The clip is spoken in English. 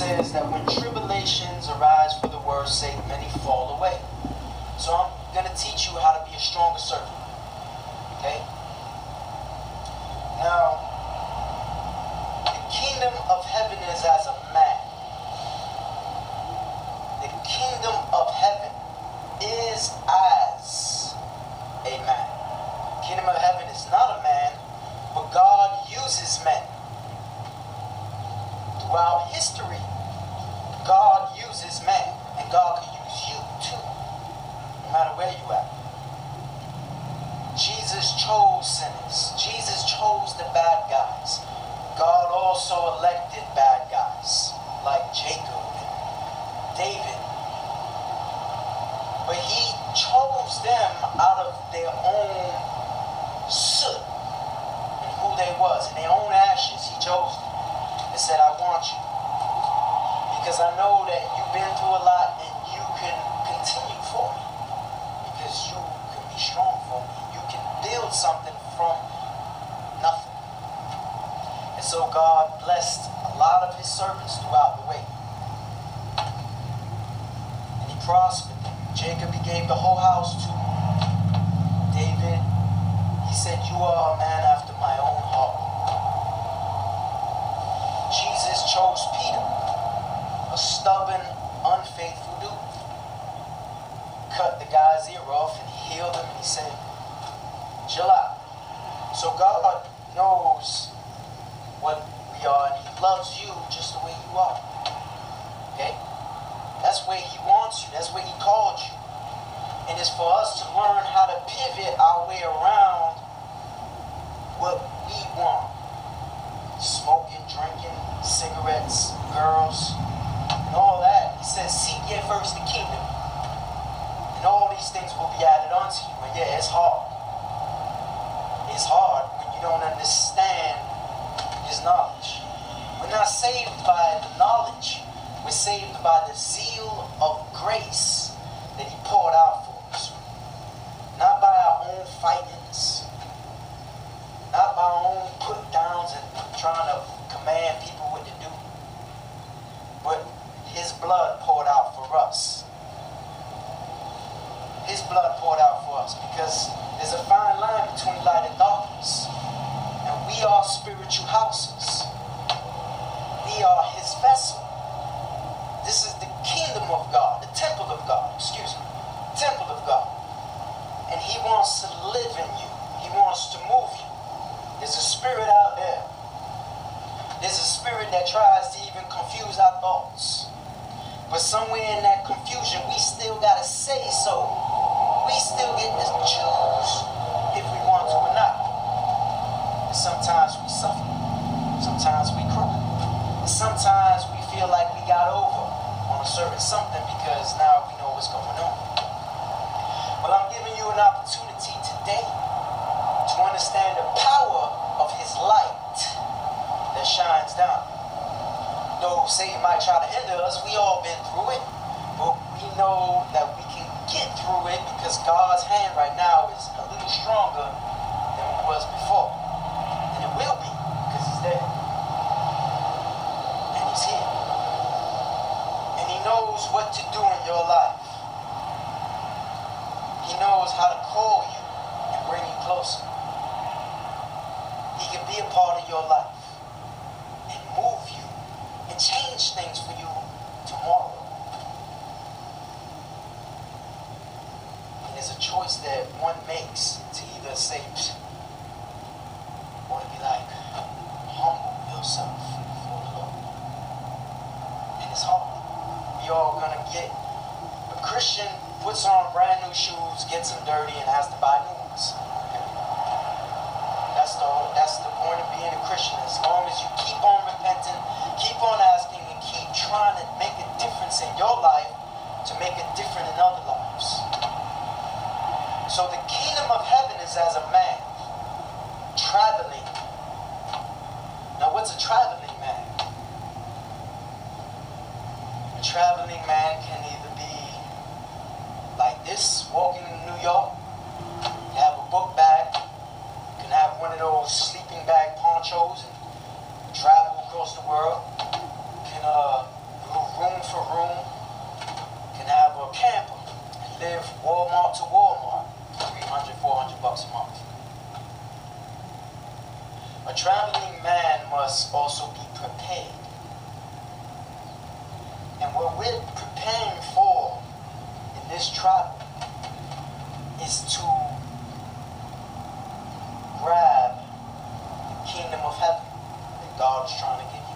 says that when tribulations arise for the word's sake, many fall away. So I'm going to teach you how to be a stronger servant. Okay? Now, the kingdom of heaven is as a man. The kingdom of heaven is as a man. The kingdom of heaven is not a man, but God uses men. Throughout history, God uses man, and God can use you too, no matter where you are. Jesus chose sinners. Jesus chose the bad guys. God also elected bad guys, like Jacob and David. But he chose them out of their own soot and who they was, in their own ashes. He chose them. And said, I want you. Because I know that you've been through a lot and you can continue for me. Because you can be strong for me. You can build something from nothing. And so God blessed a lot of his servants throughout the way. And he prospered them. Jacob, he gave the whole house to. David, he said, you are a man after my own heart. Jesus chose Peter, a stubborn, unfaithful dude. Cut the guy's ear off and healed him, and he said, chill out. So God knows what we are, and he loves you just the way you are. Okay? That's where he wants you. That's where he called you. And it's for us to learn how to pivot our way around what we want. Smoking, drinking, cigarettes, girls, and all that. He says, seek ye first the kingdom, and all these things will be added unto you. And yeah, it's hard. It's hard when you don't understand his knowledge. We're not saved by the knowledge. We're saved by the zeal of grace that he poured out for us. Not by our own fightings. Not by our own put downs and trying to command people what to do. But his blood poured out for us. His blood poured out for us, because there's a fine line between light and darkness. And we are spiritual houses. We are his vessel. This is the kingdom of God, the temple of God, temple of God. And he wants to live in you. He wants to move you. There's a spirit out there. There's a spirit that tries to even confuse our thoughts. But somewhere in that confusion, we still got to say so. We still get to choose if we want to or not. And sometimes we suffer. Sometimes we cry. And sometimes we feel like we got over on a certain something because now we know what's going on. Well, I'm giving you an opportunity today to understand the power of his light that shines down. Though Satan might try to hinder us, we all been through it, but we know that we can get through it because God's hand right now is a little stronger than it was before. And it will be, because he's there. And he's here. And he knows what to do in your life. He knows how to call you and bring you closer. He can be a part of your life and move you and change things for you tomorrow. And there's a choice that one makes to either say, or to be like, humble yourself before the Lord. And it's hard. We all gonna get, a Christian puts on brand new shoes, gets them dirty, and has to buy new ones. That's the point of being a Christian. As long as you keep on repenting, keep on asking, and keep trying to make a difference in your life to make it different in other lives. So the kingdom of heaven is as a man traveling. Now what's a traveling man? A traveling man can either be like this, walking in New York. You have a book bag. You can have one of those sleeping bag ponchos and travel across the world. You can live Walmart to Walmart, 300, 400 bucks a month. A traveling man must also be prepared. And what we're preparing for in this travel is to grab the kingdom of heaven that God is trying to give